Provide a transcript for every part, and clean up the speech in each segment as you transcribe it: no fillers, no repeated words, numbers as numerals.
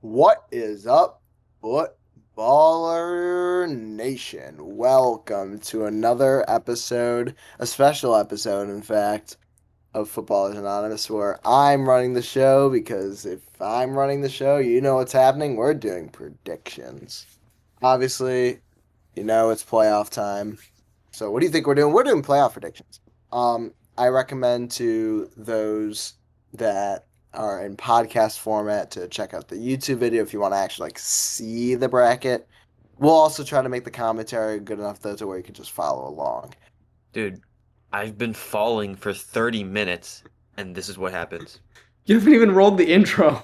What is up, Footballer Nation? Welcome to another episode, a special episode, in fact, of Footballers Anonymous, where I'm running the show because if I'm running the show, you know what's happening. We're doing predictions. Obviously, it's playoff time. So, what do you think we're doing? We're doing playoff predictions. I recommend to those that are in podcast format to check out the YouTube video if you want to actually see the bracket. We'll also try to make the commentary good enough though to where you can just follow along. Dude, I've been falling for 30 minutes, and this is what happens. You haven't even rolled the intro.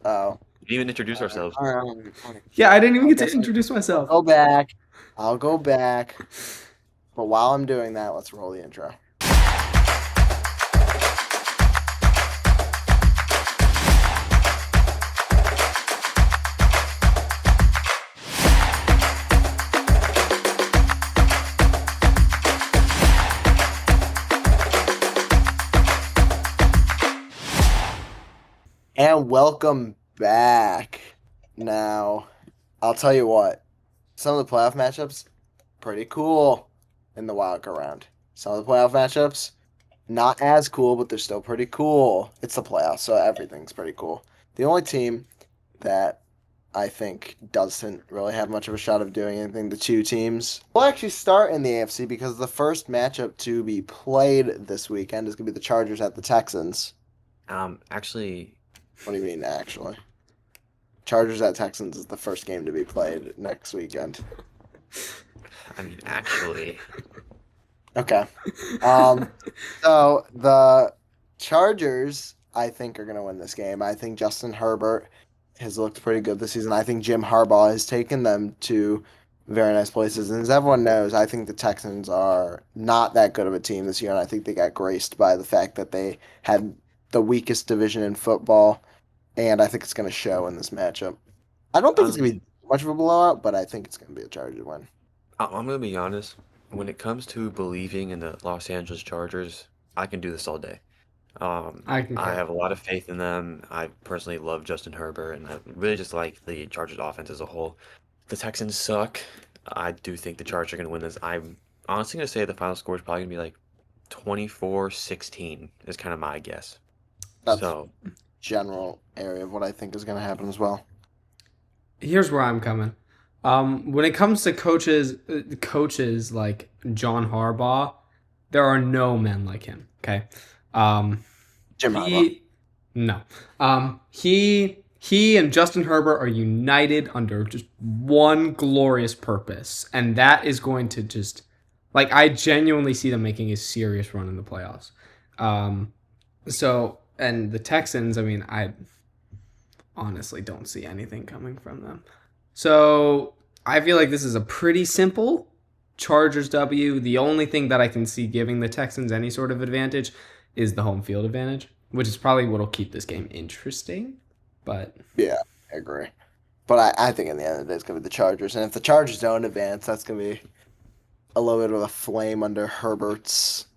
Oh, We didn't even introduce ourselves. all right. Yeah, I didn't even I get to guess introduce I'll myself. go back. I'll go back. But while I'm doing that, let's roll the intro. And welcome back. Now, I'll tell you what, some of the playoff matchups, pretty cool in the wild card round. Some of the playoff matchups, not as cool, but they're still pretty cool. It's the playoffs, so everything's pretty cool. The only team that I think doesn't really have much of a shot of doing anything, the two teams, will actually start in the AFC because the first matchup to be played this weekend is going to be the Chargers at the Texans. Actually, What do you mean, actually? Chargers at Texans is the first game to be played next weekend. actually, Okay. So the Chargers, I think, are going to win this game. I think Justin Herbert has looked pretty good this season. I think Jim Harbaugh has taken them to very nice places. And as everyone knows, I think the Texans are not that good of a team this year. And I think they got graced by the fact that they had the weakest division in football. And I think it's going to show in this matchup. I don't think it's going to be much of a blowout, but I think it's going to be a Charger win. I'm gonna be honest. When it comes to believing in the Los Angeles Chargers, I can do this all day. I can. I have a lot of faith in them. I personally love Justin Herbert, and I really just like the Chargers offense as a whole. The Texans suck. I do think the Chargers are gonna win this. I'm honestly gonna say the final score is probably gonna be like 24-16 is kind of my guess. That's So, general area of what I think is going to happen as well. Here's where I'm coming. When it comes to coaches like John Harbaugh, there are no men like him. Okay. Jim Harbaugh. He and Justin Herbert are united under just one glorious purpose, and that is going to just I genuinely see them making a serious run in the playoffs. And the Texans, I mean, I honestly don't see anything coming from them. So I feel like this is a pretty simple Chargers W. The only thing that I can see giving the Texans any sort of advantage is the home field advantage, which is probably what'll keep this game interesting. But Yeah, I agree. But I think in the end of the day, it's going to be the Chargers. And if the Chargers don't advance, that's going to be a little bit of a flame under Herbert's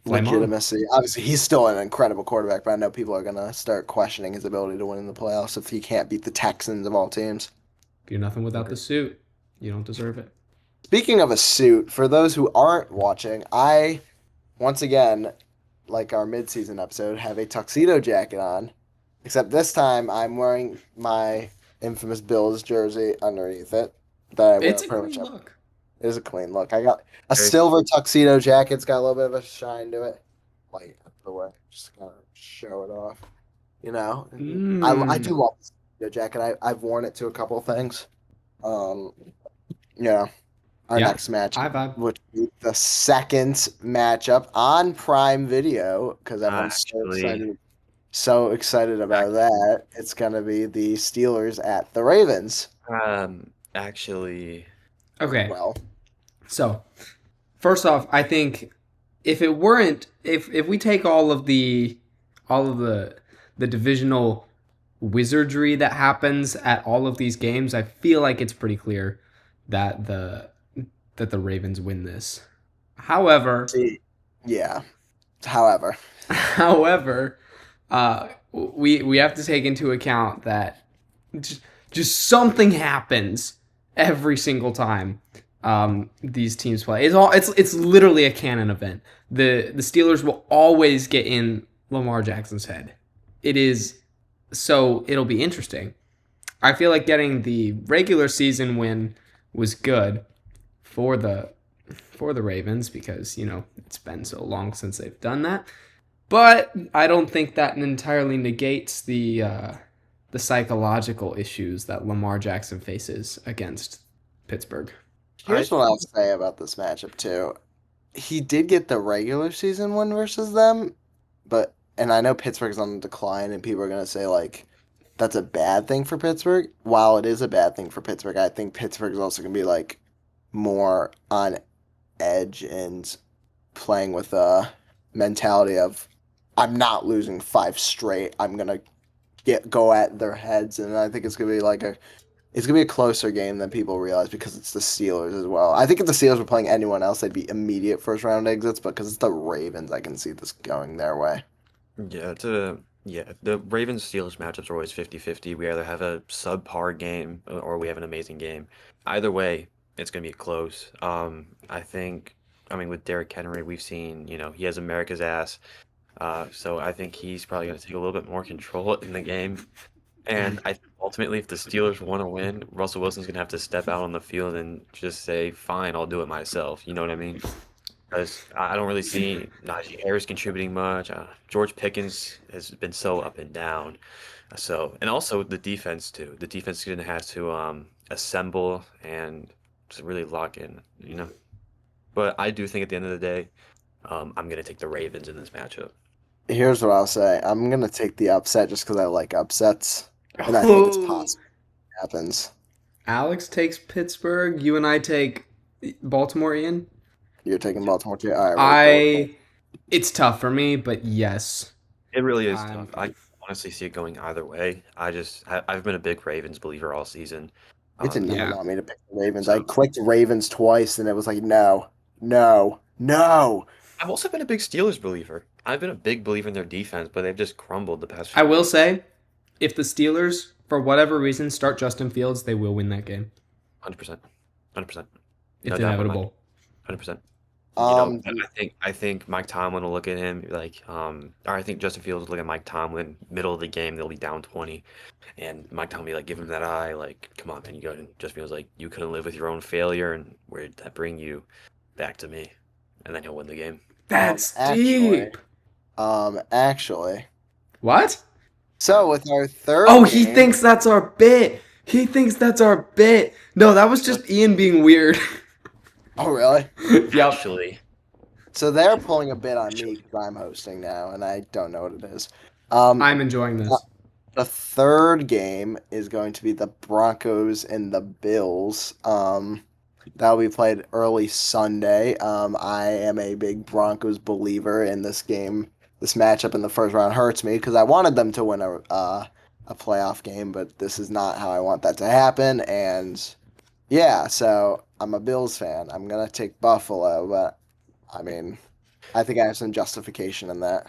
flame on. legitimacy. Obviously, he's still an incredible quarterback, but I know people are going to start questioning his ability to win in the playoffs if he can't beat the Texans of all teams. You're nothing without the suit. You don't deserve it. Speaking of a suit, for those who aren't watching, I, once again, like our midseason episode, have a tuxedo jacket on. Except this time, I'm wearing my infamous Bills jersey underneath it. That I wear It's a pretty clean much. look. It is a clean look. I got a Very- silver tuxedo jacket. It's got a little bit of a shine to it. Like the way, just kind of show it off. I do love this tuxedo jacket. I've worn it to a couple of things. Um, yeah. Our Yeah, next match, I vibe. which will be the second matchup on Prime Video, because everyone's Actually, so excited about that. It's gonna be the Steelers at the Ravens. actually, Okay. Well, So, first off, I think if we take all of the divisional wizardry that happens at all of these games, I feel like it's pretty clear that the Ravens win this. However, yeah. However, however, we have to take into account that just, just something happens every single time these teams play. It's literally a canon event. The Steelers will always get in Lamar Jackson's head. It is so it'll be interesting. I feel like getting the regular season win was good for the Ravens because, it's been so long since they've done that. But I don't think that entirely negates the psychological issues that Lamar Jackson faces against Pittsburgh. I Here's what I'll say about this matchup too. He did get the regular season win versus them, and I know Pittsburgh's on the decline, and people are gonna say like that's a bad thing for Pittsburgh. While it is a bad thing for Pittsburgh, I think Pittsburgh's also gonna be like more on edge and playing with a mentality of I'm not losing five straight. I'm gonna go at their heads, and I think it's gonna be a closer game than people realize because it's the Steelers as well. I think if the Steelers were playing anyone else, they'd be immediate first round exits, but because it's the Ravens, I can see this going their way. the Ravens Steelers matchups are always 50-50. We either have a subpar game or we have an amazing game. Either way, it's going to be close. I mean, with Derrick Henry, we've seen, he has America's ass. So I think he's probably going to take a little bit more control in the game. And I think ultimately, if the Steelers want to win, Russell Wilson's going to have to step out on the field and just say, fine, I'll do it myself. You know what I mean? Because I don't really see Najee Harris contributing much. George Pickens has been so up and down. And also the defense too. The defense is going to have to assemble and just really lock in. But I do think at the end of the day, I'm going to take the Ravens in this matchup. Here's what I'll say: I'm gonna take the upset just because I like upsets, and I think it's Oh, possible it happens. Alex takes Pittsburgh. You and I take Baltimore. Ian. You're taking Baltimore too. All right, really cool. It's tough for me, but yes. It really is I'm tough. I honestly see it going either way. I've been a big Ravens believer all season. It did not Yeah. want me to pick the Ravens. I So clicked Ravens twice, and it was like, no, no, no. I've also been a big Steelers believer. I've been a big believer in their defense, but they've just crumbled the past I few will weeks. say, if the Steelers, for whatever reason, start Justin Fields, they will win that game. 100%. 100%. No It's doubt in my mind. inevitable. 100%. Um, But I think Mike Tomlin will look at him like, or I think Justin Fields will look at Mike Tomlin, middle of the game, they'll be down 20, and Mike Tomlin will be like, give him that eye, like, come on, man, you go. And Justin Fields like, you couldn't live with your own failure, and where did that bring you? Back to me, and then he'll win the game. That's actually, deep. actually. What? So with our third Oh, he game, thinks that's our bit. He thinks that's our bit. No, that was just Ian being weird. oh really? Yep. Actually, So they're pulling a bit on me because I'm hosting now, and I don't know what it is. Um, I'm enjoying this. the third game is going to be the Broncos and the Bills. That'll be played early Sunday. I am a big Broncos believer in this game. This matchup in the first round hurts me because I wanted them to win a playoff game, but this is not how I want that to happen. And yeah, so I'm a Bills fan. I'm gonna take Buffalo, but I mean, I think I have some justification in that.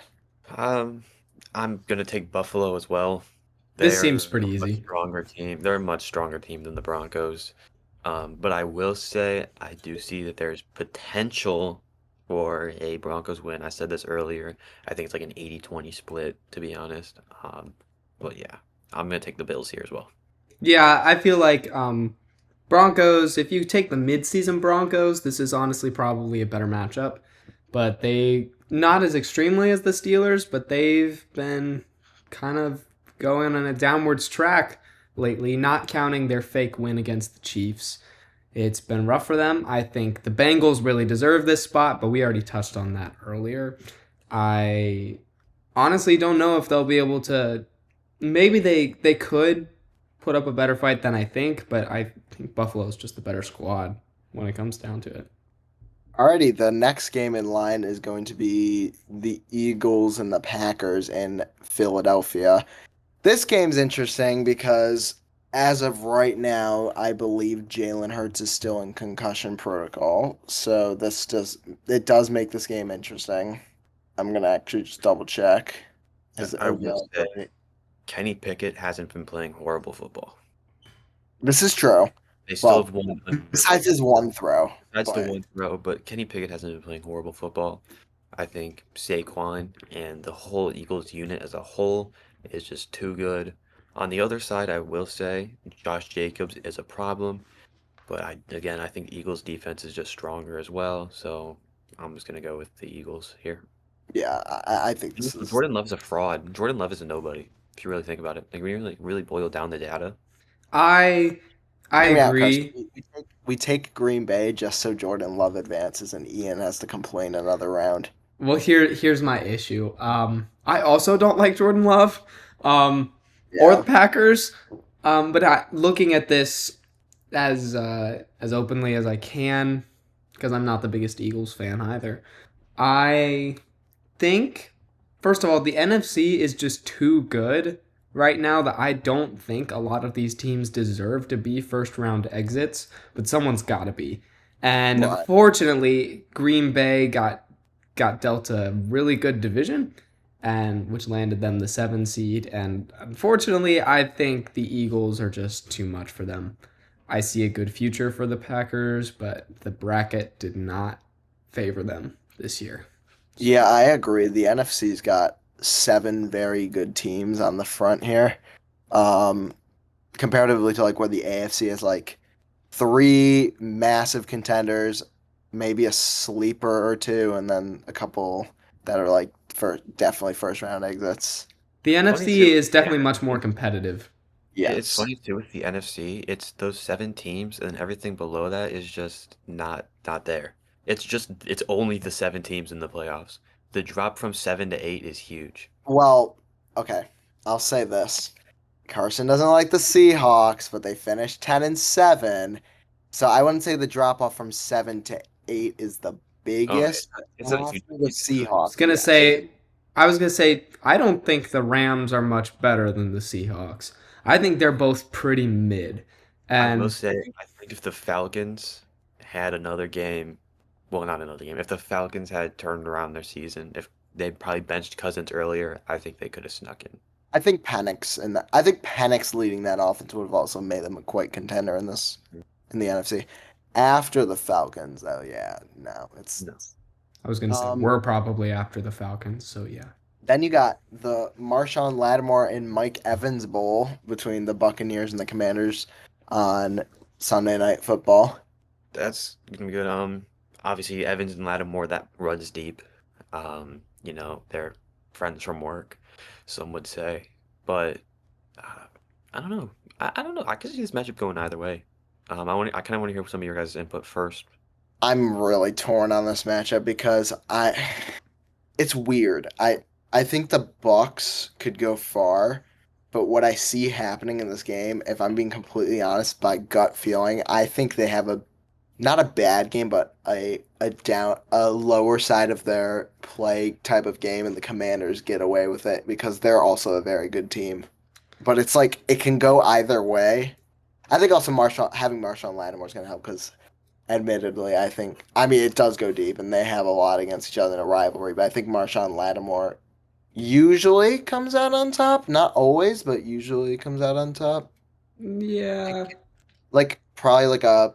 um, I'm gonna take Buffalo as well. This They're seems pretty a much easy. stronger team. They're a much stronger team than the Broncos. But I will say I do see that there's potential for a Broncos win. I said this earlier. I think it's like an 80-20 split, to be honest. But yeah, I'm gonna take the Bills here as well. Yeah, I feel like Broncos, if you take the midseason Broncos, this is honestly probably a better matchup. But they, not as extremely as the Steelers, but they've been kind of going on a downwards track lately, not counting their fake win against the Chiefs. It's been rough for them. I think the Bengals really deserve this spot, but we already touched on that earlier. I honestly don't know if they'll be able to. Maybe they could put up a better fight than I think, but I think Buffalo's just the better squad when it comes down to it. Alrighty, the next game in line is going to be the Eagles and the Packers in Philadelphia. This game's interesting because as of right now, I believe Jalen Hurts is still in concussion protocol. So it does make this game interesting. I'm gonna actually just double check. Yeah, His I will say availability. Kenny Pickett hasn't been playing horrible football. This is true. They still Well, have won under besides Pickett. his one throw, That's the but one throw, but Kenny Pickett hasn't been playing horrible football. I think Saquon and the whole Eagles unit as a whole is just too good. On the other side, I will say Josh Jacobs is a problem, but I think Eagles defense is just stronger as well, so I'm just gonna go with the Eagles here. yeah, I think this is. Jordan Love's a fraud. Jordan Love is a nobody, if you really think about it. Like, when you really boil down the data. I I Hear me out, Carson. agree. We take Green Bay just so Jordan Love advances and Ian has to complain another round. Well, here's my issue. I also don't like Jordan Love, um, or the Yeah. Packers. But looking at this as openly as I can, because I'm not the biggest Eagles fan either. I think, first of all, the NFC is just too good right now that I don't think a lot of these teams deserve to be first round exits, but someone's got to be. And Right. fortunately, Green Bay got dealt a really good division, and which landed them the 7 seed. And unfortunately, I think the Eagles are just too much for them. I see a good future for the Packers, but the bracket did not favor them this year. Yeah, I agree. The NFC's got seven very good teams on the front here. Um, Comparatively to like where the AFC is like three massive contenders, maybe a sleeper or two, and then a couple that are like for definitely first round exits. The Funny NFC too. is Yeah. definitely much more competitive. It's Yes. funny too with the NFC. It's those 7 teams, and everything below that is just not there. It's only the 7 teams in the playoffs. The drop from 7 to 8 is huge. Well, okay. I'll say this. Carson doesn't like the Seahawks, but they finished 10-7. So I wouldn't say the drop off from 7 to 8 is the Oh, biggest. it's a Off huge. for the was Seahawks, gonna yes. say, I was gonna say, I don't think the Rams are much better than the Seahawks. I think they're both pretty mid. I will And say, I think if the Falcons had another game, well, not another game, if the Falcons had turned around their season, if they probably benched Cousins earlier, I think they could have snuck in. I think Penix leading that offense would have also made them a quite contender in the NFC. After the Falcons, though, yeah, no, No. I was gonna say um we're probably after the Falcons, so yeah. then you got the Marshawn Lattimore and Mike Evans Bowl between the Buccaneers and the Commanders on Sunday Night Football. That's gonna be good. Obviously Evans and Lattimore, that runs deep. They're friends from work, some would say. But uh, I don't know. I don't know. I could see this matchup going either way. I kind of want to hear some of your guys' input first. I'm really torn on this matchup because it's weird. I think the Bucks could go far, but what I see happening in this game, if I'm being completely honest, by gut feeling, I think they have a not a bad game, but a lower side of their play type of game, and the Commanders get away with it because they're also a very good team. But it's like it can go either way. I think also having Marshawn Lattimore is going to help because admittedly, I mean, it does go deep, and they have a lot against each other in a rivalry. But I think Marshawn Lattimore usually comes out on top. Not always, but usually comes out on top. Yeah. Like, probably like a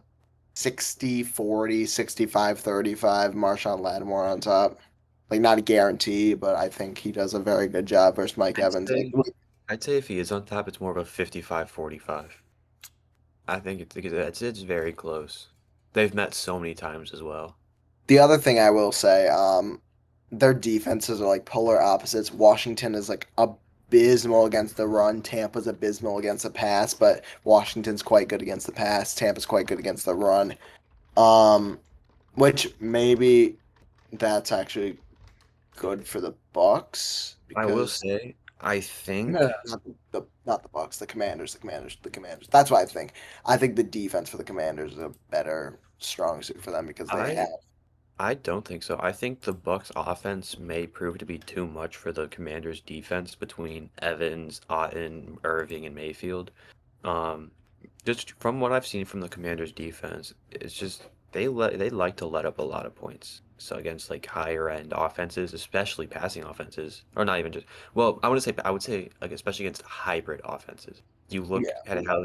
60-40, 65-35 Marshawn Lattimore on top. Like, not a guarantee, but I think he does a very good job versus Mike I'd Evans. say I'd say if he is on top, it's more of a 55-45. I think it's very close. They've met so many times as well. The other thing I will say, their defenses are like polar opposites. Washington is like abysmal against the run. Tampa's abysmal against the pass, but Washington's quite good against the pass. Tampa's quite good against the run. Um, which maybe that's actually good for the Bucks I will because say, I no, think not the Bucks, the Commanders. That's what I think. I think the defense for the Commanders is a better strong suit for them because they have. I I don't think so. I think the Bucks offense may prove to be too much for the Commanders defense between Evans, Otten, Irving, and Mayfield. Um, just from what I've seen from the Commanders defense, it's just they like to let up a lot of points. so against like higher end offenses, especially passing offenses, or not even just. Well, I would say like especially against hybrid offenses. Yeah.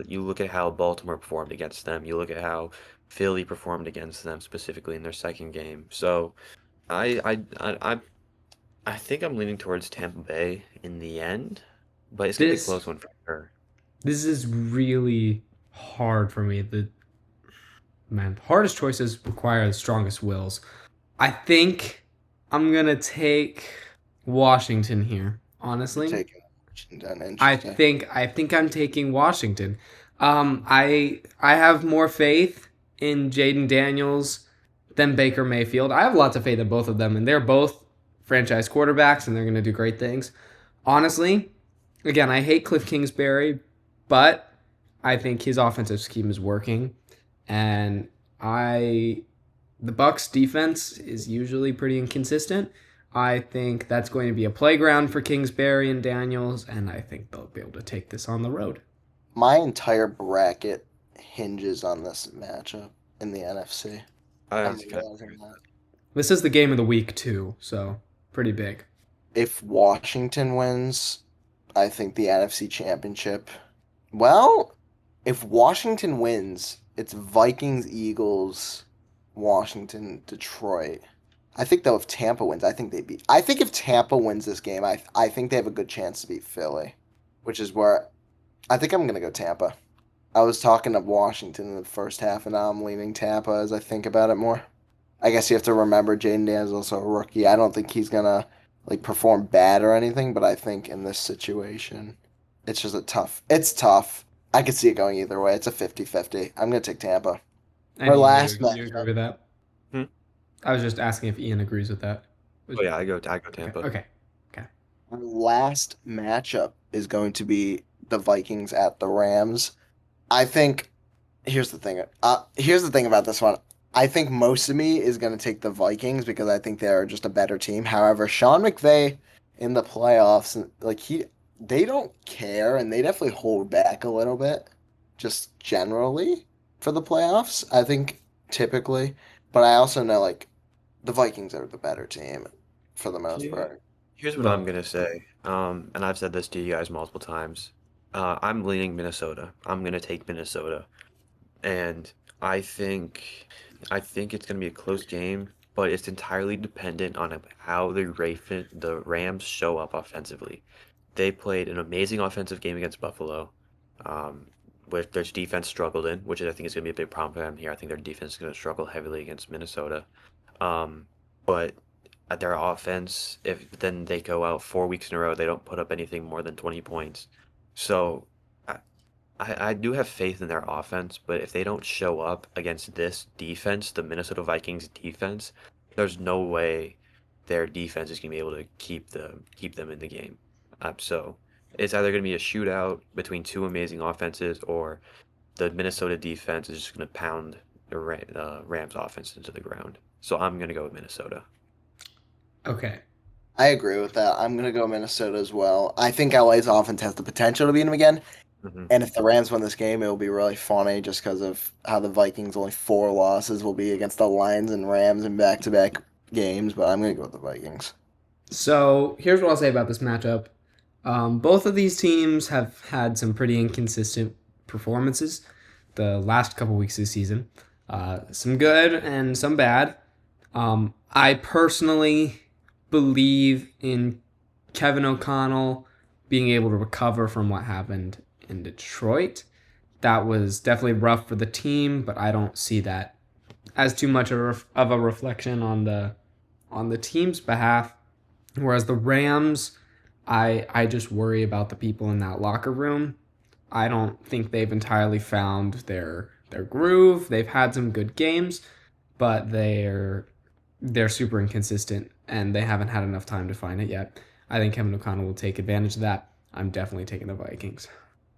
You look at how Baltimore performed against them. You look at how Philly performed against them specifically in their second game. So I think I'm leaning towards Tampa Bay in the end, but it's gonna be a This close one for sure. this is really hard for me. The hardest choices require the strongest wills. I think I'm gonna take Washington here. You're Honestly, taking Washington. Interesting. I think I'm taking Washington. I have more faith in Jaden Daniels than Baker Mayfield. I have lots of faith in both of them, and they're both franchise quarterbacks, and they're gonna do great things. Honestly, again, I hate Cliff Kingsbury, but I think his offensive scheme is working, and I the Bucks defense is usually pretty inconsistent. I think that's going to be a playground for Kingsbury and Daniels, and I think they'll be able to take this on the road. My entire bracket hinges on this matchup in the NFC. I I'm honestly kind of agree realizing with that. that. This is the game of the week too, so pretty big. If Washington wins, I think the NFC Championship. Well, if Washington wins, it's Vikings, Eagles, Washington, Detroit. I think though if Tampa wins, I think they beat. I think if Tampa wins this game, I think they have a good chance to beat Philly, which is where I think I'm gonna go Tampa. I was talking of Washington in the first half, and now I'm leaning Tampa as I think about it more. I guess you have to remember Jaden Daniels is also a rookie. I don't think he's gonna like perform bad or anything, but I think in this situation, it's just a tough. It's tough. I could see it going either way. It's a 50-50. I'm gonna take Tampa. And Our Ian, last you agree matchup. with that? Hmm? I was just asking if Ian agrees with that. Oh yeah, I go Okay, Tampa. okay, okay. Our last matchup is going to be the Vikings at the Rams. I think here's the thing. Here's the thing about this one. I think most of me is going to take the Vikings because I think they're just a better team. However, Sean McVay in the playoffs, like they don't care and they definitely hold back a little bit, just generally for the playoffs. I think typically, but I also know like the Vikings are the better team for the most Here- part. Here's what I'm Look, gonna say. And I've said this to you guys multiple times. I'm leaning Minnesota. I'm gonna take Minnesota. And I think I think it's going to be a close game, but it's entirely dependent on how the Rams show up offensively. They played an amazing offensive game against Buffalo, um, with their defense struggled in, which I think is going to be a big problem for them here. I think their defense is going to struggle heavily against Minnesota. But at their offense, if then they go out 4 weeks in a row, they don't put up anything more than 20 points. So I do have faith in their offense, but if they don't show up against this defense, the Minnesota Vikings defense, there's no way their defense is gonna be able to keep them in the game. So it's either gonna be a shootout between two amazing offenses, or the Minnesota defense is just gonna pound the Rams offense into the ground. So I'm gonna go with Minnesota. okay. I agree with that. I'm gonna go Minnesota as well. I think LA's offense has the potential to beat them again. Hmm. And if the Rams win this game, it will be really funny just because of how the Vikings' only 4 losses will be against the Lions and Rams in back-to-back games. But I'm gonna go with the Vikings. So here's what I'll say about this matchup. Both of these teams have had some pretty inconsistent performances the last couple weeks of the season. Some good and some bad. I personally believe in Kevin O'Connell being able to recover from what happened in Detroit. That was definitely rough for the team, but I don't see that as too much of a reflection on the team's behalf. Whereas the Rams, I just worry about the people in that locker room. I don't think they've entirely found their groove. They've had some good games, but they're super inconsistent and they haven't had enough time to find it yet. I think Kevin O'Connell will take advantage of that. I'm definitely taking the Vikings.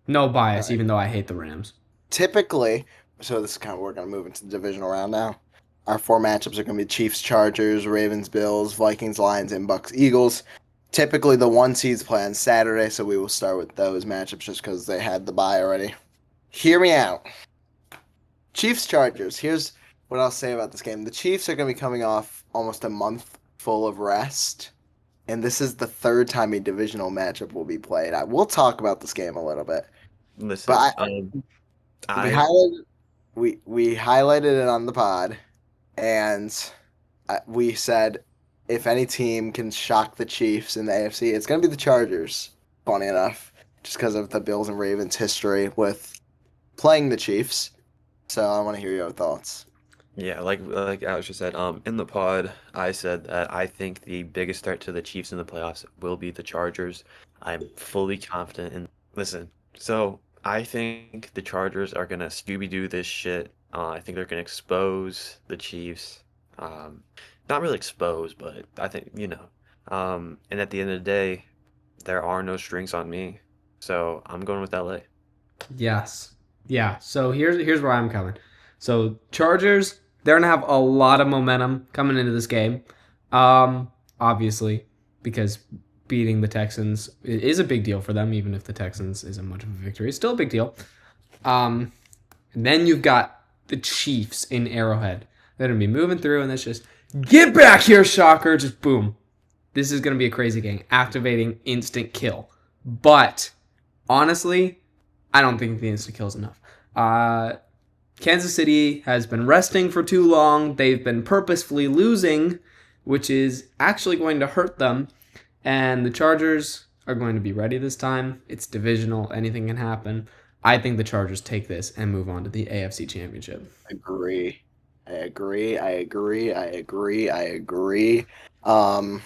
No All bias, right. even though I hate the Rams. Typically, so this is kind of we're gonna move into the divisional round now. Our 4 matchups are gonna be Chiefs, Chargers, Ravens, Bills, Vikings, Lions, and Bucks, Eagles. Typically, the 1 seeds play on Saturday, so we will start with those matchups just because they had the bye already. Hear me out. Chiefs, Chargers. Here's what I'll say about this game. The Chiefs are going to be coming off almost a month full of rest, and this is the third time a divisional matchup will be played. We'll talk about this game a little bit, but Listen, we I highlighted we highlighted it on the pod, and we said if any team can shock the Chiefs in the AFC, it's going to be the Chargers. Funny enough, just because of the Bills and Ravens history with playing the Chiefs. So I want to hear your thoughts. Yeah, like Alex just said, in the pod, I said that I think the biggest threat to the Chiefs in the playoffs will be the Chargers. I'm fully confident in. Listen, so I think the Chargers are gonna Scooby-Doo this shit. I think they're gonna expose the Chiefs. Um, Not really expose, but I think you know. And at the end of the day, there are no strings on me, so I'm going with LA. Yes. Yeah. So here's where I'm coming. So Chargers, they're gonna have a lot of momentum coming into this game. Obviously, because beating the Texans is a big deal for them, even if the Texans isn't much of a victory. It's still a big deal. Um, and then you've got the Chiefs in Arrowhead. They're gonna be moving through, and it's just get back here, shocker! Just boom. This is gonna be a crazy game, activating instant kill. But honestly, I don't think the instant kill is enough. Kansas City has been resting for too long. They've been purposefully losing, which is actually going to hurt them. And the Chargers are going to be ready this time. It's divisional. Anything can happen. I think the Chargers take this and move on to the AFC Championship. Agree. I agree. I agree. I agree. I agree. Um,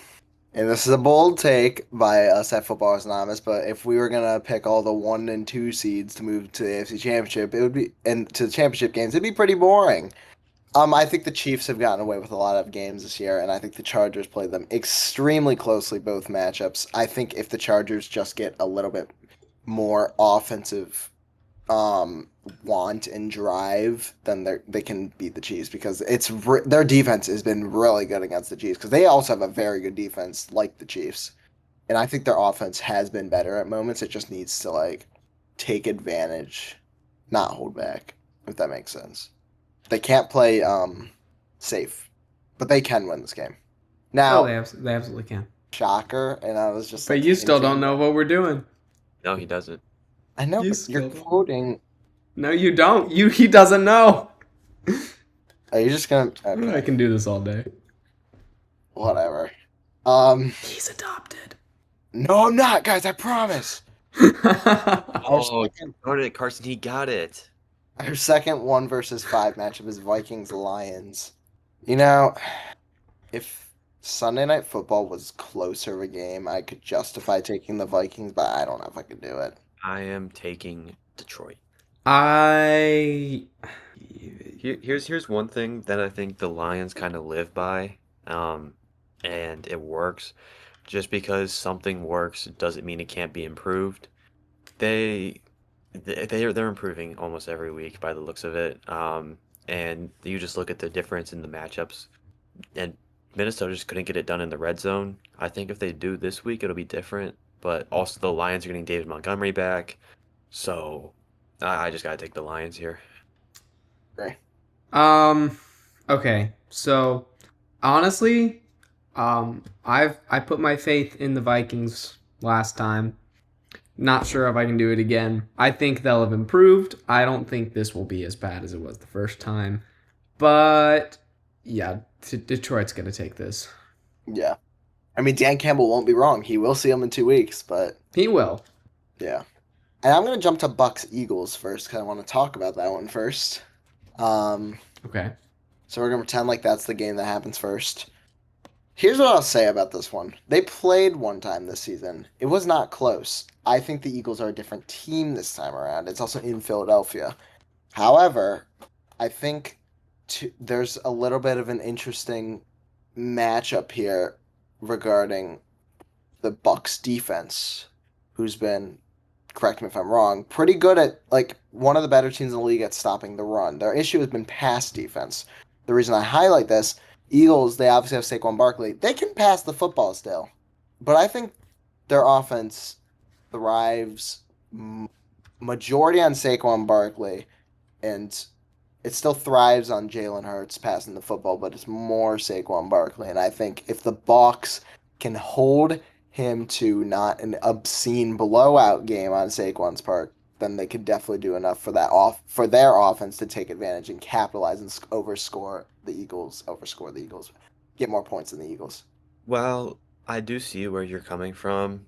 and this is a bold take by us at Footballers Anonymous, but if we were gonna pick all the 1 and 2 seeds to move to the AFC Championship, it would be and to the championship games, it'd be pretty boring. I think the Chiefs have gotten away with a lot of games this year, and I think the Chargers played them extremely closely both matchups. I think if the Chargers just get a little bit more offensive want and drive, then they can beat the Chiefs because their defense has been really good against the Chiefs because they also have a very good defense like the Chiefs, and I think their offense has been better at moments. It just needs to like take advantage, not hold back, if that makes sense. They can't play safe, but they can win this game. Oh, Now, they absolutely can. shocker, and I was just But like you still don't hinting. know what we're doing. No, he doesn't. I know, You but you're still don't. quoting. No, you don't. He doesn't know. Are you just gonna? I Okay, can do this all day. whatever. He's adopted. No, I'm not, guys. I promise. Our Oh, second, got it, Carson. He got it. our second 1 versus 5 matchup is Vikings Lions. You know, if Sunday Night Football was closer of a game, I could justify taking the Vikings, but I don't know if I could do it. I am taking Detroit. I Here's one thing that I think the Lions kind of live by, and it works. Just because something works doesn't mean it can't be improved. They they're improving almost every week by the looks of it. And you just look at the difference in the matchups, and Minnesota just couldn't get it done in the red zone. I think if they do this week, it'll be different. But also the Lions are getting David Montgomery back, so I just gotta take the Lions here. Right. okay. So honestly, I put my faith in the Vikings last time. Not sure if I can do it again. I think they'll have improved. I don't think this will be as bad as it was the first time. But yeah, Detroit's going to take this. Yeah. I mean, Dan Campbell won't be wrong. He will see them in 2 weeks, but He will. yeah. And I'm gonna jump to Bucks Eagles first because I want to talk about that one first. Um, Okay. so we're gonna pretend like that's the game that happens first. Here's what I'll say about this one. They played one time this season. It was not close. I think the Eagles are a different team this time around. It's also in Philadelphia. However, I think there's a little bit of an interesting matchup here regarding the Bucks defense, who's been, correct me if I'm wrong, pretty good at like one of the better teams in the league at stopping the run. Their issue has been pass defense. The reason I highlight this, Eagles, they obviously have Saquon Barkley. They can pass the football still. But I think their offense thrives majority on Saquon Barkley and it still thrives on Jalen Hurts passing the football, but it's more Saquon Barkley. And I think if the Bucs can hold him to not an obscene blowout game on Saquon's part, then they could definitely do enough for their offense to take advantage and capitalize and overscore the Eagles, get more points than the Eagles. Well, I do see where you're coming from.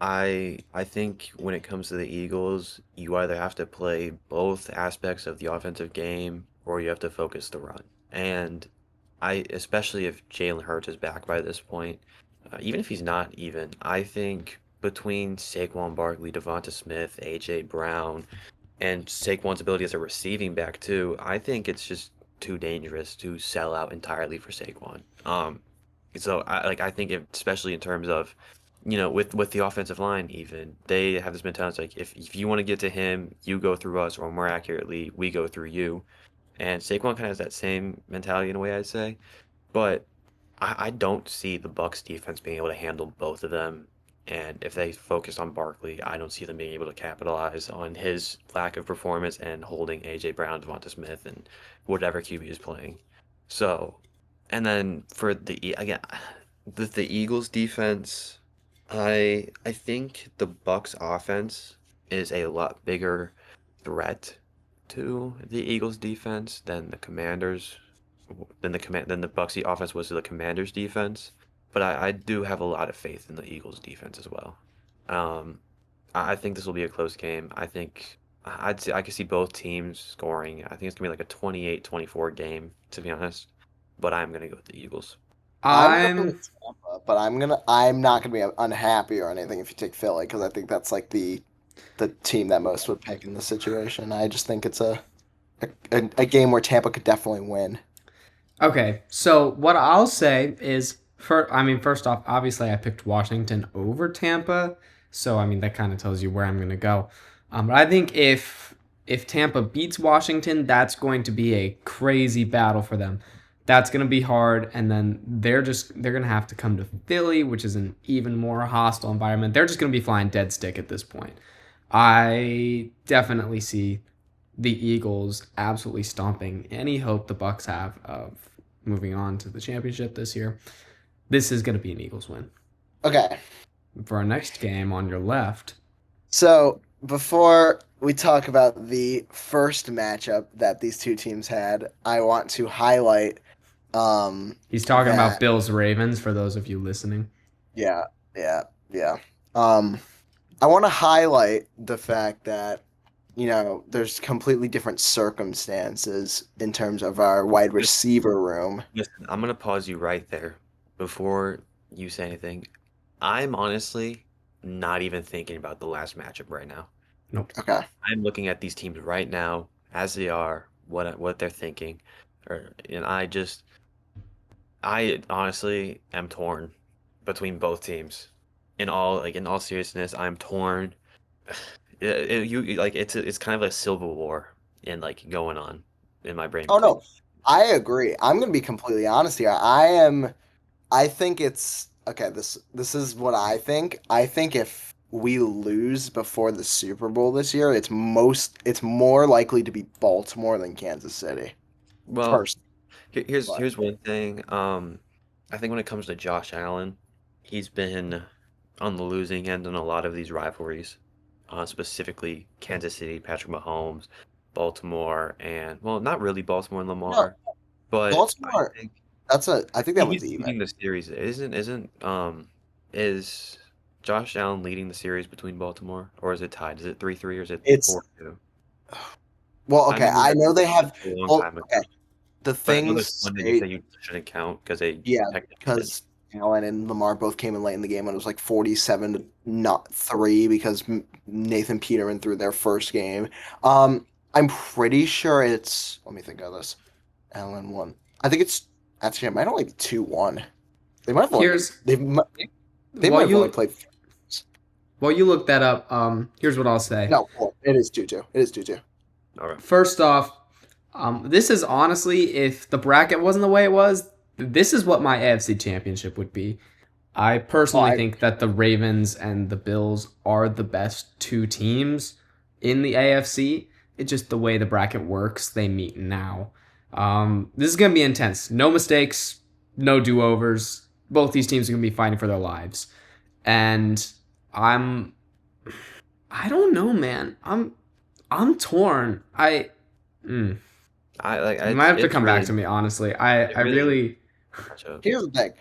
I think when it comes to the Eagles, you either have to play both aspects of the offensive game or you have to focus the run. And especially if Jalen Hurts is back by this point, even if he's not even, I think between Saquon Barkley, Devonta Smith, AJ Brown, and Saquon's ability as a receiving back too, I think it's just too dangerous to sell out entirely for Saquon. So I think especially in terms of, with the offensive line even, they have this mentality like if you want to get to him, you go through us, or more accurately, we go through you. And Saquon kind of has that same mentality in a way, I'd say. But I don't see the Bucks defense being able to handle both of them. And if they focus on Barkley, I don't see them being able to capitalize on his lack of performance and holding AJ Brown, Devonta Smith, and whatever QB is playing. So, and then for again, the Eagles defense, I think the Bucks offense is a lot bigger threat to the Eagles defense than the Commanders than the Bucks offense was to the Commanders defense. But I do have a lot of faith in the Eagles defense as well. Um, I think this will be a close game. I could see both teams scoring. I think it's gonna be like a 28-24 game, to be honest. But I'm gonna go with the Eagles. I'm going I'm with Tampa, but I'm not gonna be unhappy or anything if you take Philly because I think that's like the team that most would pick in this situation. I just think it's a game where Tampa could definitely win. Okay, so what I'll say is, first off, obviously I picked Washington over Tampa, so I mean that kind of tells you where I'm going to go. But I think if Tampa beats Washington, that's going to be a crazy battle for them. That's going to be hard, and then they're going to have to come to Philly, which is an even more hostile environment. They're just going to be flying dead stick at this point. I definitely see the Eagles absolutely stomping any hope the Bucks have of moving on to the championship this year. This is going to be an Eagles win. Okay, For our next game on your left, so before we talk about the first matchup that these two teams had, I want to highlight he's talking about that Bills Ravens for those of you listening. yeah, yeah, yeah. Um, I want to highlight the fact that there's completely different circumstances in terms of our wide receiver room. Listen, I'm gonna pause you right there before you say anything. I'm honestly not even thinking about the last matchup right now. Nope. Okay. I'm looking at these teams right now as they are, what they're thinking, and I honestly am torn between both teams. In all seriousness, I'm torn. It's kind of a civil war and like going on in my brain Oh between. no, I agree. I'm gonna be completely honest here. I think it's okay. This is what I think. I think if we lose before the Super Bowl this year, it's more likely to be Baltimore than Kansas City. Well, Personally, but here's one thing. I think when it comes to Josh Allen, he's been on the losing end in a lot of these rivalries, specifically Kansas City, Patrick Mahomes, Baltimore, and well, not really Baltimore and no, Lamar, but I Baltimore. think I think that he's one's even. leading the series. Is Josh Allen leading the series between Baltimore, or is it tied? Is it 3-3 or is it It's 4-2? well, I okay. remember I that know they have. a long Well, time okay. ago. The But I know there's things one that you say say you shouldn't count because they yeah, technically didn't. because Allen and Lamar both came in late in the game and it was like 47 to not 3 because Nathan Peterman threw their first game. I'm pretty sure it's. Let me think of this. Allen won. I think it's actually it might only be 2-1. They might have only Here's they might while have only you played. while you look that up. Here's what I'll say. No, well, it is 2-2. It is 2-2. All right. First off, this is honestly, if the bracket wasn't the way it was, this is what my AFC championship would be. I Oh, personally think that the Ravens and the Bills are the best two teams in the AFC. it's just the way the bracket works. They meet now. This is gonna be intense. No mistakes, no do-overs. Both these teams are gonna be fighting for their lives, and I'm I don't know, man. I'm torn. Mm, I like you might have to it's come back really to me, honestly. I it really really matchup. Here's the thing.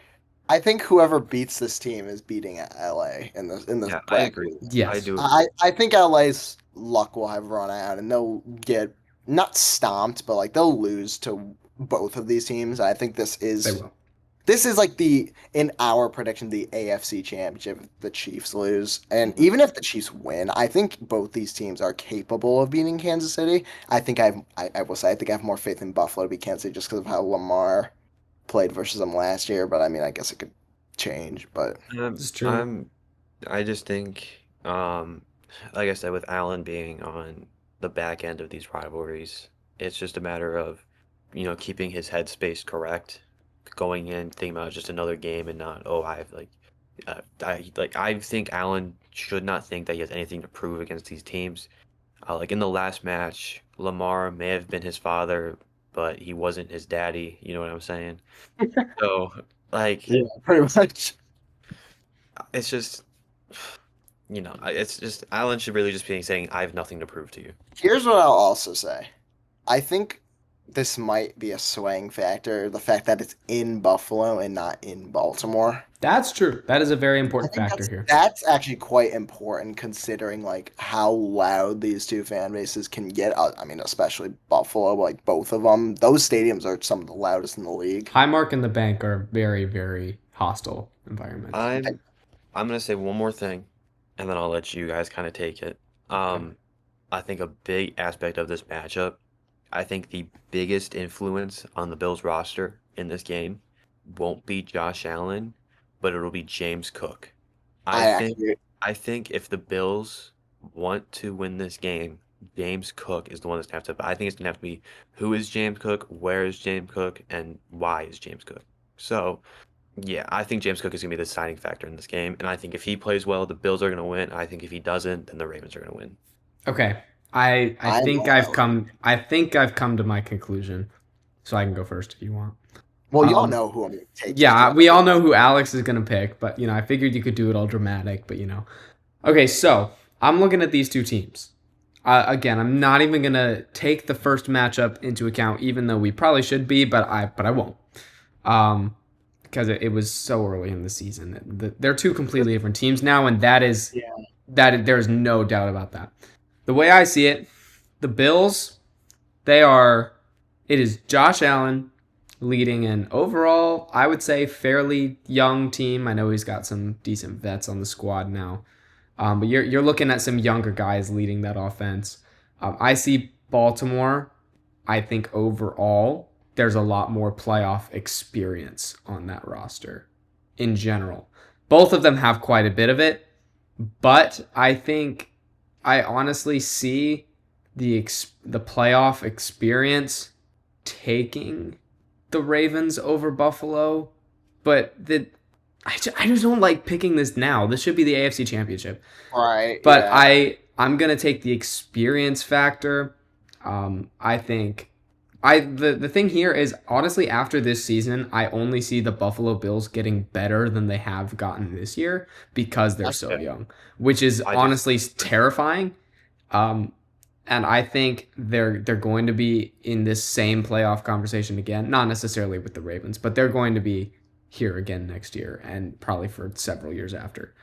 I think whoever beats this team is beating LA in this Yeah, I bracket. agree. I yes. do agree. I think LA's luck will have run out and they'll get not stomped, but like they'll lose to both of these teams. I think They will. this is like the in our prediction the AFC championship if the Chiefs lose. And Mhm. even if the Chiefs win, I think both these teams are capable of beating Kansas City. I think I will say I think I have more faith in Buffalo to beat Kansas City just because of how Lamar played versus them last year, but I mean, I guess it could change. But This is true. I'm I just think like I said with Allen being on the back end of these rivalries, it's just a matter of keeping his headspace correct, going in thinking about just another game and not I have I think Allen should not think that he has anything to prove against these teams. Like in the last match, Lamar may have been his father, but he wasn't his daddy. You know what I'm saying? So, like, yeah, pretty much. it's just, it's just Allen should really just be saying, "I have nothing to prove to you." Here's what I'll also say. I think this might be a swaying factor, the fact that it's in Buffalo and not in Baltimore. That's true. That is a very I important think factor here. that's actually quite important considering like how loud these two fan bases can get. I mean, especially Buffalo, like both of them. Those stadiums are some of the loudest in the league. Highmark and the Bank are very, very hostile environments. I'm I'm gonna say one more thing, and then I'll let you guys kind of take it. Okay. I think a big aspect of this matchup, I think the biggest influence on the Bills roster in this game won't be Josh Allen, but it'll be James Cook. I I think actually, I think if the Bills want to win this game, James Cook is the one that's gonna have to. I think it's gonna have to be who is James Cook, where is James Cook, and why is James Cook. So yeah, I think James Cook is gonna be the deciding factor in this game, and I think if he plays well, the Bills are gonna win. I think if he doesn't, then the Ravens are gonna win. Okay. I I think know. I've come to my conclusion. So I can go first if you want. Well, y'all Um know who I'm taking yeah, throughout we the all game. know who Alex is gonna pick, but I figured you could do it all dramatic, but Okay, so I'm looking at these two teams. Again, I'm not even gonna take the first matchup into account, even though we probably should be, but I won't. Um, because it was so early in the season. They're two completely different teams now, and Yeah. there's no doubt about that. The way I see it, the Bills, they are. It is Josh Allen leading an overall, I would say, fairly young team. I know he's got some decent vets on the squad now, but you're looking at some younger guys leading that offense. I see Baltimore. I think overall there's a lot more playoff experience on that roster in general. Both of them have quite a bit of it, but I honestly see the playoff experience taking the Ravens over Buffalo, but I just don't like picking this now. This should be the AFC Championship. Right. But Yeah. I'm gonna take the experience factor. I think the thing here is honestly after this season, I only see the Buffalo Bills getting better than they have gotten this year because they're That's so fair. young, which is I honestly just terrifying. Um, and I think they're going to be in this same playoff conversation again. Not necessarily with the Ravens, but they're going to be here again next year and probably for several years after.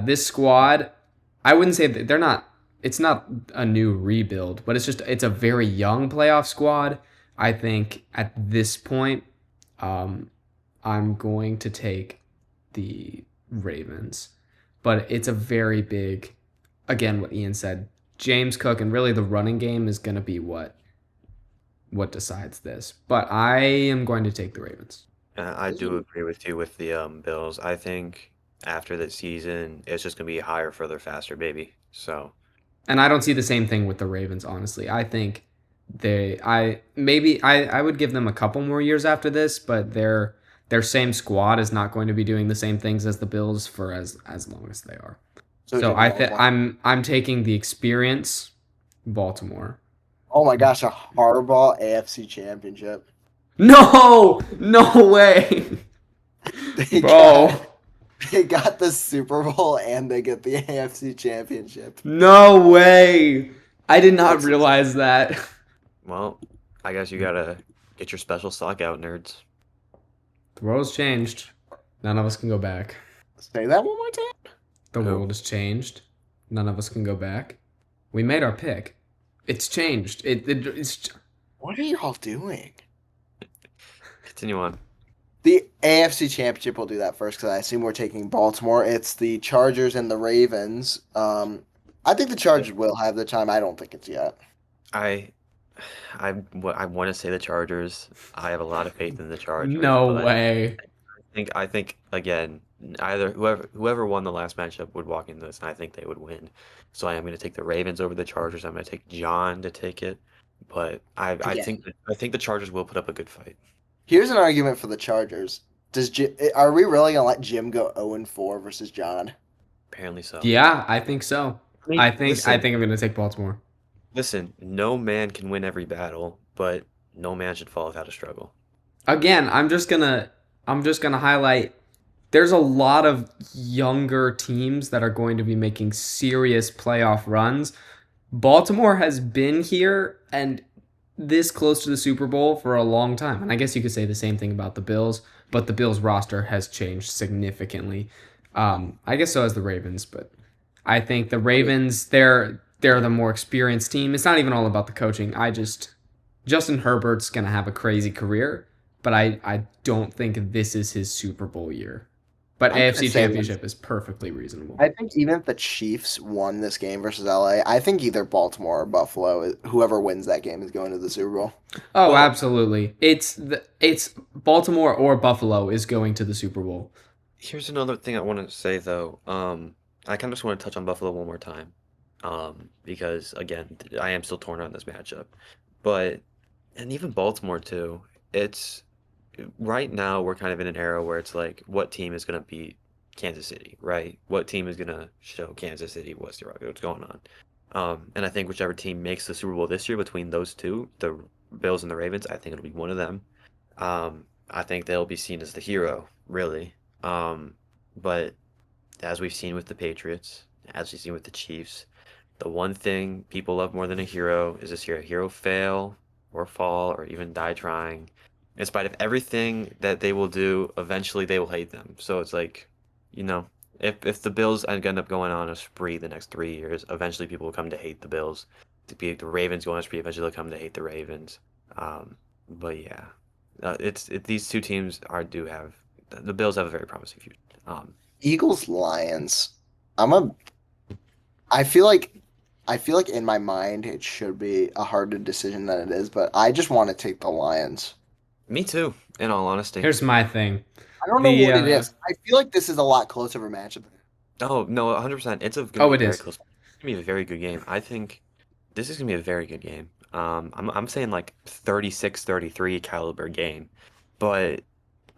This squad, I wouldn't say that they're not. It's not a new rebuild, but it's a very young playoff squad. I think at this point, um, I'm going to take the Ravens, but it's a very big. Again, what Ian said, James Cook and really the running game is going to be what decides this. But I am going to take the Ravens. I do agree with you with the Bills. I think after this season, it's just gonna be higher, further, faster, baby. So And I don't see the same thing with the Ravens, honestly. I think I would give them a couple more years after this, but their same squad is not going to be doing the same things as the Bills for as long as they are. So So taking Baltimore. I'm taking the experience, Baltimore. Oh my gosh, a Harbaugh AFC Championship. No, no way, They got bro. they got the Super Bowl and they get the AFC Championship. No way. I did not That's realize that. Well, I guess you gotta get your special stock out, nerds. The world's changed. None of us can go back. say that one more time. The Who? world has changed. None of us can go back. We made our pick. It's changed. It's What are y'all doing? Continue on. The AFC Championship will do that first because I assume we're taking Baltimore. It's the Chargers and the Ravens. I think the Chargers will have the time. I don't think it's yet. I I want to say the Chargers. I have a lot of faith in the Chargers, no but way. I think again, either whoever won the last matchup would walk into this, and I think they would win. So I am going to take the Ravens over the Chargers. I'm going to take John to take it, but Again. I think the Chargers will put up a good fight. Here's an argument for the Chargers. Are we really gonna let Jim go 0-4 versus John? Apparently so. Yeah, I think so. I mean, I think I'm gonna take Baltimore. listen, no man can win every battle, but no man should fall without a struggle. Again, I'm just gonna highlight there's a lot of younger teams that are going to be making serious playoff runs. Baltimore has been here and this close to the Super Bowl for a long time. And I guess you could say the same thing about the Bills, but the Bills roster has changed significantly. I guess so has the Ravens, but I think the Ravens, they're the more experienced team. It's not even all about the coaching. Justin Herbert's gonna have a crazy career, but I don't think this is his Super Bowl year. But I'm gonna AFC say this. Championship is perfectly reasonable. I think even if the Chiefs won this game versus LA, I think either Baltimore or Buffalo, whoever wins that game, is going to the Super Bowl. Oh, Well, absolutely. It's Baltimore or Buffalo is going to the Super Bowl. here's another thing I want to say though. I kind of just want to touch on Buffalo one more time. Because again, I am still torn on this matchup. But and even Baltimore too. It's right now we're kind of in an era where it's like what team is going to beat Kansas City, right? What team is going to show Kansas City what's going on? And I think whichever team makes the Super Bowl this year between those two, the Bills and the Ravens, I think it'll be one of them. I think they'll be seen as the hero, really. But as we've seen with the Patriots, as we've seen with the Chiefs, the one thing people love more than a hero is to see a hero fail or fall or even die trying. In spite of everything that they will do, eventually they will hate them. So it's like, you know, if the Bills end up going on a spree the next 3 years, eventually people will come to hate the Bills. To be the Ravens go on a spree, eventually they'll come to hate the Ravens. But yeah, these two teams do have the Bills have a very promising future. Eagles Lions. I'm a. I feel like. I feel like in my mind it should be a harder decision than it is, but I just want to take the Lions. Me too, in all honesty. Here's my thing. I don't know The what it is. I feel like this is a lot closer of a matchup. Oh, no, 100%. It's gonna oh, be it very is. close. It's gonna be a very good game. I think this is gonna be a very good game. I'm saying like 36-33 caliber game. But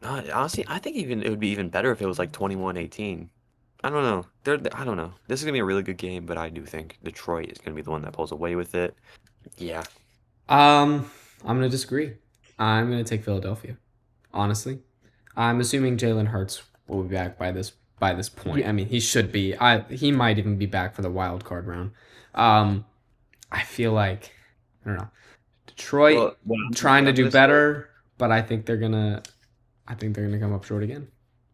honestly, I think even it would be even better if it was like 21-18. I don't know. I don't know. This is gonna be a really good game, but I do think Detroit is gonna be the one that pulls away with it. Yeah. I'm gonna disagree. I'm gonna take Philadelphia. Honestly, I'm assuming Jalen Hurts will be back by this point. I mean, he should be. He might even be back for the wild card round. Um, I feel like I don't know. Detroit Well, what trying to I'm do gonna say, better, but I think they're gonna come up short again.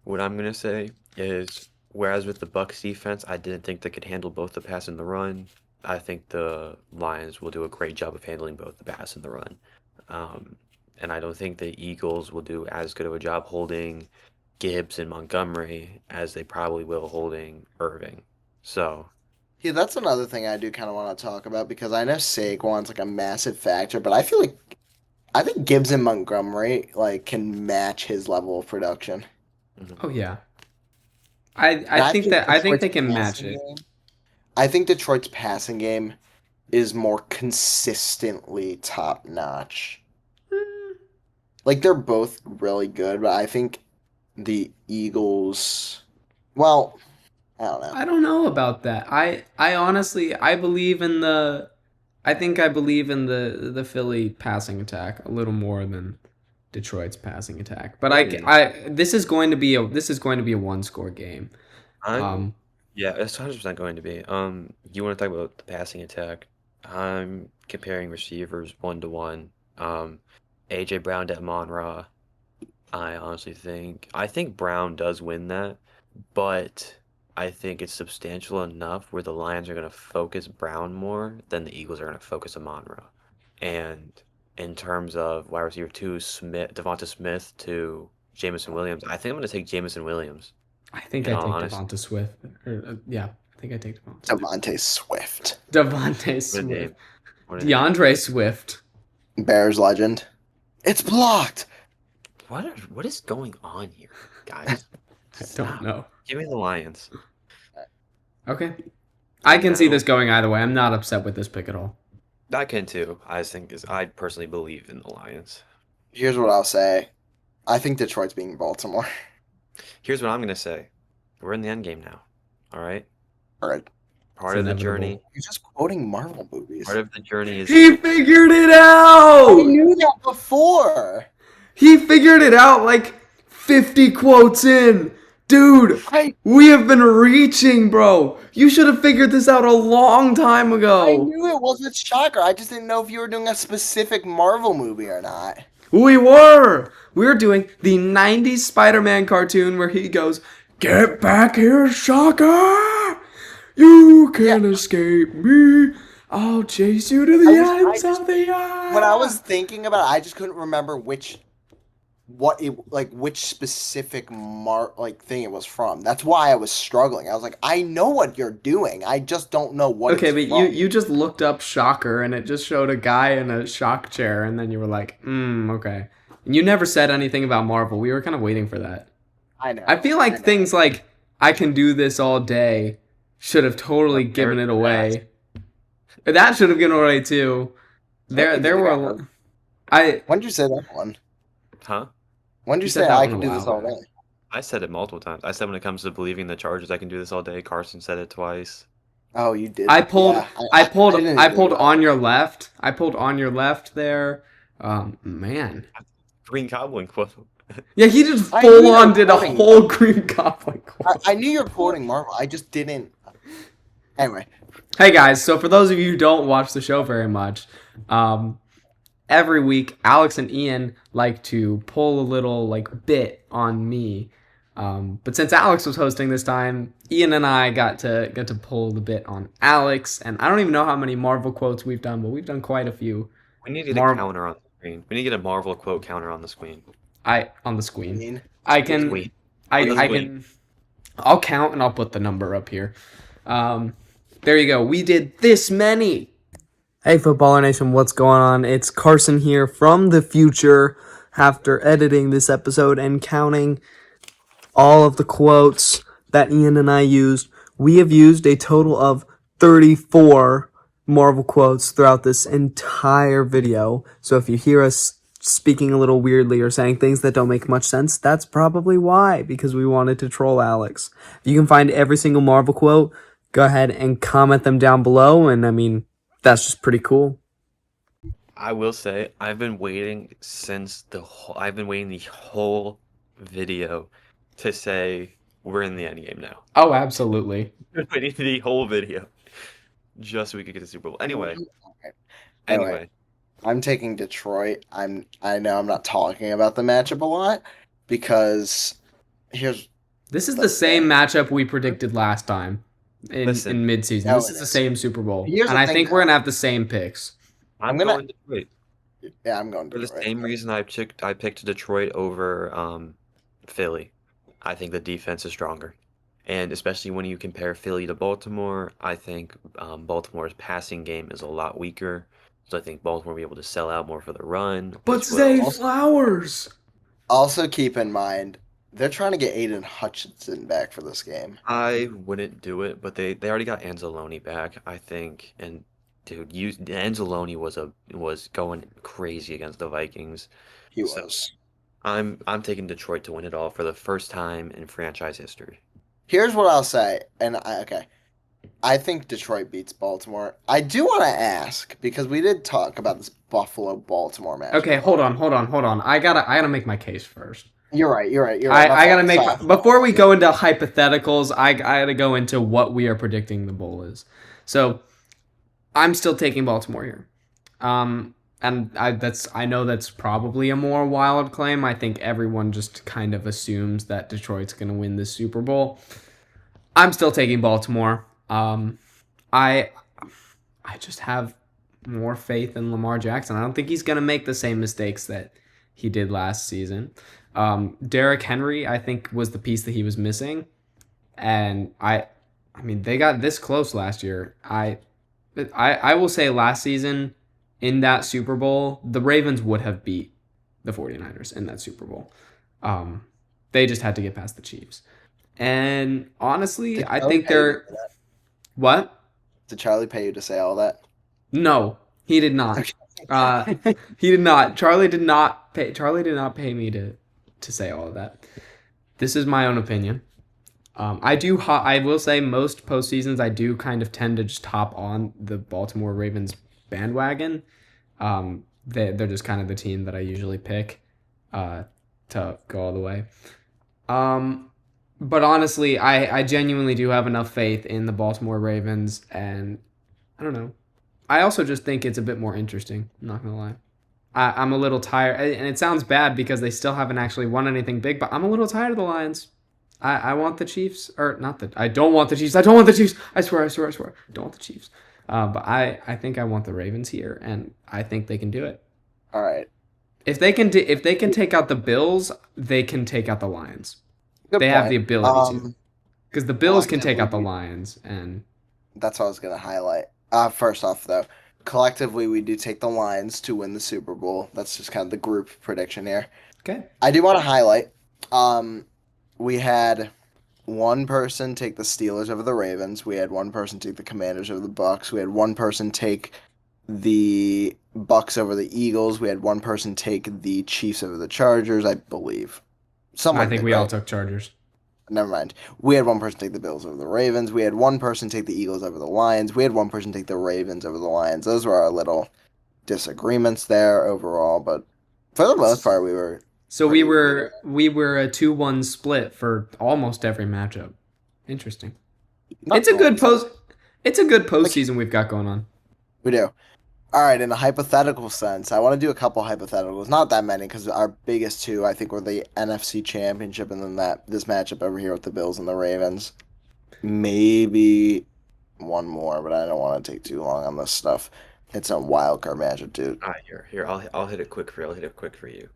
what I'm gonna say is, whereas with the Bucks defense, I didn't think they could handle both the pass and the run. I think the Lions will do a great job of handling both the pass and the run. Um, and I don't think the Eagles will do as good of a job holding Gibbs and Montgomery as they probably will holding Irving. So, Yeah, that's another thing I do kind of want to talk about because I know Saquon's like a massive factor, but I think Gibbs and Montgomery like can match his level of production. mhm. Oh yeah, And I think that I think Detroit's they can match passing it. game- I think Detroit's passing game is more consistently top notch. Like they're both really good, but I think the Eagles, well, I don't know. I don't know about that. I honestly I believe in I think I believe in the Philly passing attack a little more than Detroit's passing attack. But Really? this is going to be a one score game. I'm Um, Yeah, it's 100% going to be. You want to talk about the passing attack? I'm comparing receivers one to one. AJ Brown to Amon-Ra. I think Brown does win that, but I think it's substantial enough where the Lions are going to focus Brown more than the Eagles are going to focus Amon-Ra. And in terms of wide receiver two, Devonta Smith to Jamison Williams, I think I'm going to take Jamison Williams. I think In I all take honesty, Devonta Swift. Yeah, I think I take Devonta Swift. Devontae Swift, Devontae what a Swift. name! What a name! DeAndre Swift. Bears legend. It's blocked. What is going on here, guys? I don't Stop. know. Give me the Lions. Okay. I can see Now, this going either way. I'm not upset with this pick at all. I can too. I personally believe in the Lions. Here's what I'll say. I think Detroit's beating Baltimore. Here's what I'm gonna say. We're in the end game now. All right. All right. Part It's of the inevitable. journey. You're just quoting Marvel movies. Part of the journey is He figured it I out! knew that before. He figured it out like 50 quotes in. Dude, I we have been reaching, bro. You should have figured this out a long time I ago. knew it wasn't Shocker. I just didn't know if you were doing a specific Marvel movie or not. We were. We were doing the 90s Spider-Man cartoon where he goes, "Get back here, Shocker! You can't escape me. I'll chase you to the I ends just- of the earth." When I was thinking about it, I just couldn't remember which specific thing it was from. That's why I was struggling. I was like, I know what you're doing. I just don't know what Okay, it's but from. you just looked up Shocker and it just showed a guy in a shock chair and then you were like, okay. And you never said anything about Marvel. We were kind of waiting for that. I know. I feel I like know. things like I can do this all day should have totally given it away. That should have given it away too. There were When did you say that one? Huh? When did You you said say that I one can a do while this all back. day? I said it multiple times. I said when it comes to believing the Chargers, I can do this all day. Carson said it twice. Oh, you did. I pulled Yeah, I pulled didn't I even pulled know. on your left. I pulled on your left there. Man. Green Goblin quote. Yeah, he just I full knew you on were did a quoting whole Marvel. Green Goblin quote. I knew you were quoting Marvel. I just didn't. Anyway, Hey guys, so for those of you who don't watch the show very much, every week Alex and Ian like to pull a little bit on me. But since Alex was hosting this time, Ian and I got to pull the bit on Alex, and I don't even know how many Marvel quotes we've done, but we've done quite a few. We need to get a Marvel counter on the screen. We need to get a Marvel quote counter on the screen. on the screen. Ian, I can Sweet. I can I'll count and I'll put the number up here. There you go. We did this many. Hey, Footballer Nation, what's going on? It's Carson here from the future after editing this episode and counting all of the quotes that Ian and I used. We have used a total of 34 Marvel quotes throughout this entire video. So if you hear us speaking a little weirdly or saying things that don't make much sense, that's probably why, because we wanted to troll Alex. If you can find every single Marvel quote, go ahead and comment them down below, and I mean, that's just pretty cool. I will say I've been waiting the whole video to say we're in the end game now. Oh, absolutely. I've been waiting the whole video just so we could get the Super Bowl. Anyway, I'm taking Detroit. I know I'm not talking about the matchup a lot because This is the same matchup we predicted last time in midseason. No, This it is the is. same Super Bowl. Here's And the I thing, think though. we're going to have the same picks. I'm gonna- going Detroit. Yeah, I'm going For the Detroit. same reason I picked Detroit over Philly. I think the defense is stronger. And especially when you compare Philly to Baltimore, I think Baltimore's passing game is a lot weaker. So I think Baltimore will be able to sell out more for the run. But which will Zay also- Flowers. Also, keep in mind they're trying to get Aiden Hutchinson back for this game. I wouldn't do it, but they already got Anzalone back, I think. And dude, Anzalone was going crazy against the Vikings. He So- was. I'm taking Detroit to win it all for the first time in franchise history. Here's what I'll say, and okay, I think Detroit beats Baltimore. I do want to ask because we did talk about this Buffalo Baltimore matchup Okay, a hold lot. on, hold on, hold on. I gotta make my case first. You're right. You're right. You're right. My I gotta fault. make Sorry. before we go into hypotheticals. I gotta go into what we are predicting the bowl is. So I'm still taking Baltimore here. And I know that's probably a more wild claim. I think everyone just kind of assumes that Detroit's gonna win this Super Bowl. I'm still taking Baltimore. I I just have more faith in Lamar Jackson. I don't think he's gonna make the same mistakes that he did last season. Derrick Henry, I think, was the piece that he was missing, and I mean, they got this close last year. I will say last season in that Super Bowl, the Ravens would have beat the 49ers in that Super Bowl. Um, they just had to get past the Chiefs. And honestly, Did I Charlie think pay you to they're say that? what? Did Charlie pay you to say all that? No, he did not. Uh, Okay. he did not. Charlie did not pay. Charlie did not pay me to say all of that. This is my own opinion. I do. I will say most postseasons I do kind of tend to just hop on the Baltimore Ravens bandwagon. They're just kind of the team that I usually pick to go all the way. But honestly, I genuinely do have enough faith in the Baltimore Ravens, and I don't know. I also just think it's a bit more interesting. I'm not gonna lie. I'm a little tired, and it sounds bad because they still haven't actually won anything big. But I'm a little tired of the Lions. I want the Chiefs, or not that I don't want the Chiefs. I don't want the Chiefs. I swear, I swear, I swear. I don't want the Chiefs. But I think I want the Ravens here, and I think they can do it. All right. If they can take out the Bills, they can take out the Lions. Good They have the point. ability to, because the Bills can take Collectively, out the Lions, and that's what I was going to highlight. First off, though, collectively, we do take the Lions to win the Super Bowl. That's just kind of the group prediction here. okay. I do want to highlight. We had one person take the Steelers over the Ravens. We had one person take the Commanders over the Bucks. We had one person take the Bucks over the Eagles. We had one person take the Chiefs over the Chargers, I believe. I Someone think did, we all right? took Chargers. Never mind. We had one person take the Bills over the Ravens. We had one person take the Eagles over the Lions. We had one person take the Ravens over the Lions. Those were our little disagreements there overall, but for the most part, we were So pretty good. we were a 2-1 split for almost every matchup. Interesting. Not It's a good always. post. It's a good Like, postseason we've got going on. we do. All right, in a hypothetical sense, I want to do a couple hypotheticals. Not that many, because our biggest two, I think, were the NFC Championship and then this matchup over here with the Bills and the Ravens. Maybe one more, but I don't want to take too long on this stuff. It's a wild card matchup, dude. Here, I'll hit it quick for you. I'll hit it quick for you.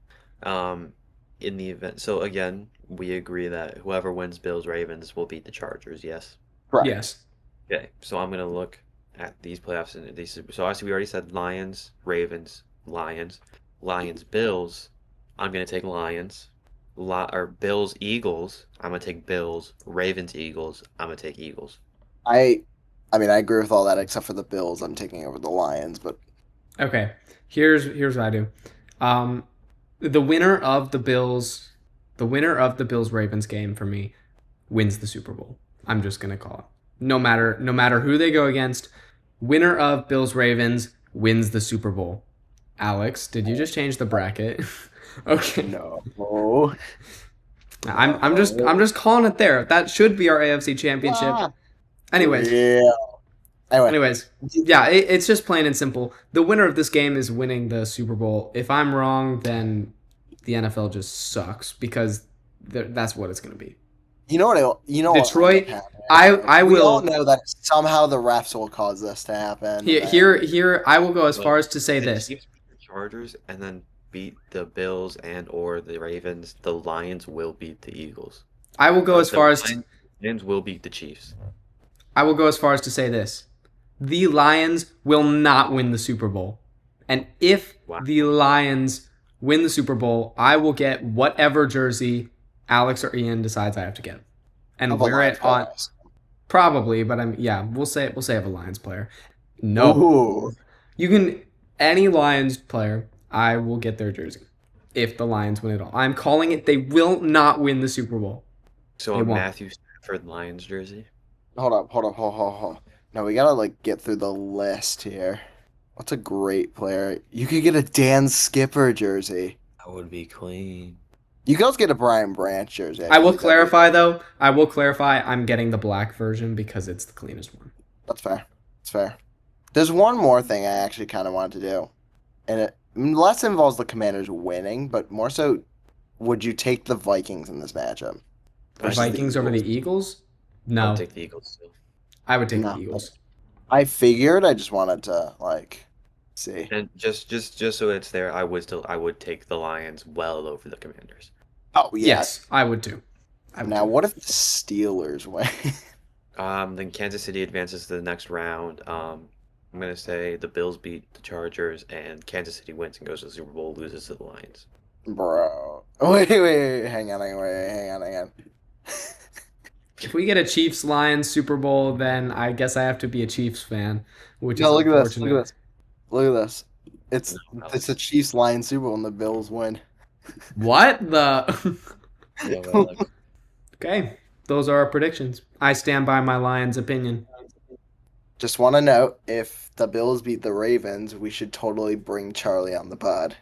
Um, in the event, so again, we agree that whoever wins Bills Ravens will beat the Chargers. Yes. Correct. Yes. Okay, so I'm gonna look at these playoffs and these. So obviously we already said Lions, Ravens, Lions, Lions, Bills. I'm gonna take Lions. Or Bills, Eagles. I'm gonna take Bills. Ravens, Eagles. I'm gonna take Eagles. I, I mean, I agree with all that except for the Bills. I'm taking over the Lions, but Okay. Here's what I do. Um, the winner of the Bills Ravens game for me wins the Super Bowl. I'm just gonna call it. No matter who they go against, winner of Bills Ravens wins the Super Bowl. Alex, did you just change the bracket? Okay. no. I'm just calling it there. That should be our AFC championship. Ah, Anyways, yeah. Anyway, anyways, yeah, it's just plain and simple. The winner of this game is winning the Super Bowl. If I'm wrong, then the NFL just sucks because that's what it's going to be. you know what will end Detroit, up happening. I We all will know that somehow the refs will cause this to happen. here I will go as far Well, as to say the this. Chiefs beat the Chargers and then beat the Bills and or the Ravens. The Lions will beat the Eagles. I will go as The far as Lions will beat the Chiefs. I will go as far as to say this. The Lions will not win the Super Bowl. And if Wow. the Lions win the Super Bowl, I will get whatever jersey Alex or Ian decides I have to get. And of a wear Lions it on player. probably, but we'll say I have a Lions player. No. Ooh. You can any Lions player, I will get their jersey. If the Lions win it all. I'm calling it they will not win the Super Bowl. So They a won't. Matthew Stafford Lions jersey. Hold up. No, we gotta like get through the list here. What's a great player? You could get a Dan Skipper jersey. That would be clean. You could also get a Brian Branch jersey. I I feel will like that'd be clarify though. I will clarify. I'm getting the black version because it's the cleanest one. that's fair. That's fair. There's one more thing I actually kind of wanted to do, and it less involves the Commanders winning, but more so, would you take the Vikings in this matchup The versus Vikings over the Eagles? I No, would take the Eagles too. I would take No. the Eagles. I figured. I just wanted to like see. And just so it's there, I would take the Lions well over the Commanders. Oh yeah. Yes, I would too. I would Now, too. what if the Steelers win? Then Kansas City advances to the next round. I'm gonna say the Bills beat the Chargers, and Kansas City wins and goes to the Super Bowl, loses to the Lions. Bro. Wait. Hang on. If we get a Chiefs Lions Super Bowl, then I guess I have to be a Chiefs fan, which No, is look at this. unfortunate. Look at this. It's No, it's a Chiefs Lions Super Bowl and the Bills win. What the? yeah, well, like, Okay, those are our predictions. I stand by my Lions opinion. Just want to note, if the Bills beat the Ravens, we should totally bring Charlie on the pod.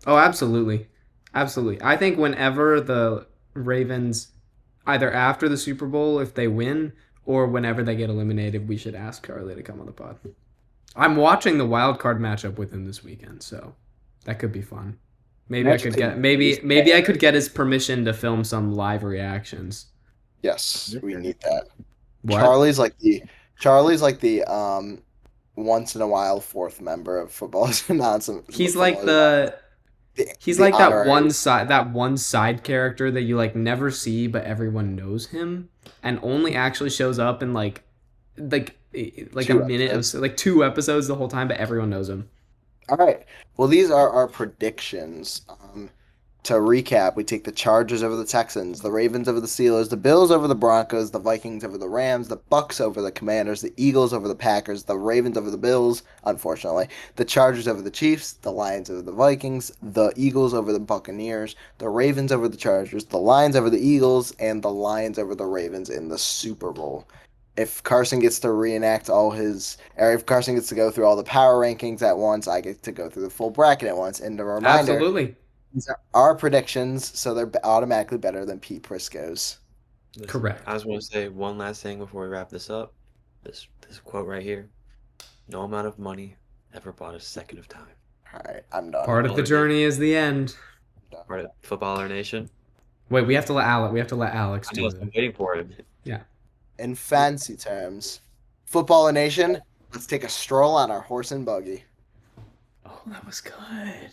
Oh, absolutely. Absolutely. I think whenever the Ravens, either after the Super Bowl, if they win, or whenever they get eliminated, we should ask Carly to come on the pod. I'm watching the wild card matchup with him this weekend, so that could be fun. Maybe I could get maybe I could get his permission to film some live reactions. Yes, we need that. What? Charlie's like the once in a while fourth member of football. He's like the He's like honorary. that one side character that you like never see, but everyone knows him, and only actually shows up in like a Two minute of episodes. like 2 episodes the whole time, but everyone knows him. All right. Well, these are our predictions. To recap, we take the Chargers over the Texans, the Ravens over the Steelers, the Bills over the Broncos, the Vikings over the Rams, the Bucks over the Commanders, the Eagles over the Packers, the Ravens over the Bills, unfortunately, the Chargers over the Chiefs, the Lions over the Vikings, the Eagles over the Buccaneers, the Ravens over the Chargers, the Lions over the Eagles, and the Lions over the Ravens in the Super Bowl. If Carson gets to reenact or if Carson gets to go through all the power rankings at once, I get to go through the full bracket at once. And a reminder, Absolutely. these are our predictions, so they're automatically better than Pete Prisco's. listen, Correct. I just want to say one last thing before we wrap this up. This quote right here: "No amount of money ever bought a second of time." All right, I'm done. Part of the journey is the end. Part of Footballer Nation. Wait, we have to let Alex I do know, it. I'm waiting for him. In fancy terms, Football Nation, let's take a stroll on our horse and buggy. Oh, that was good.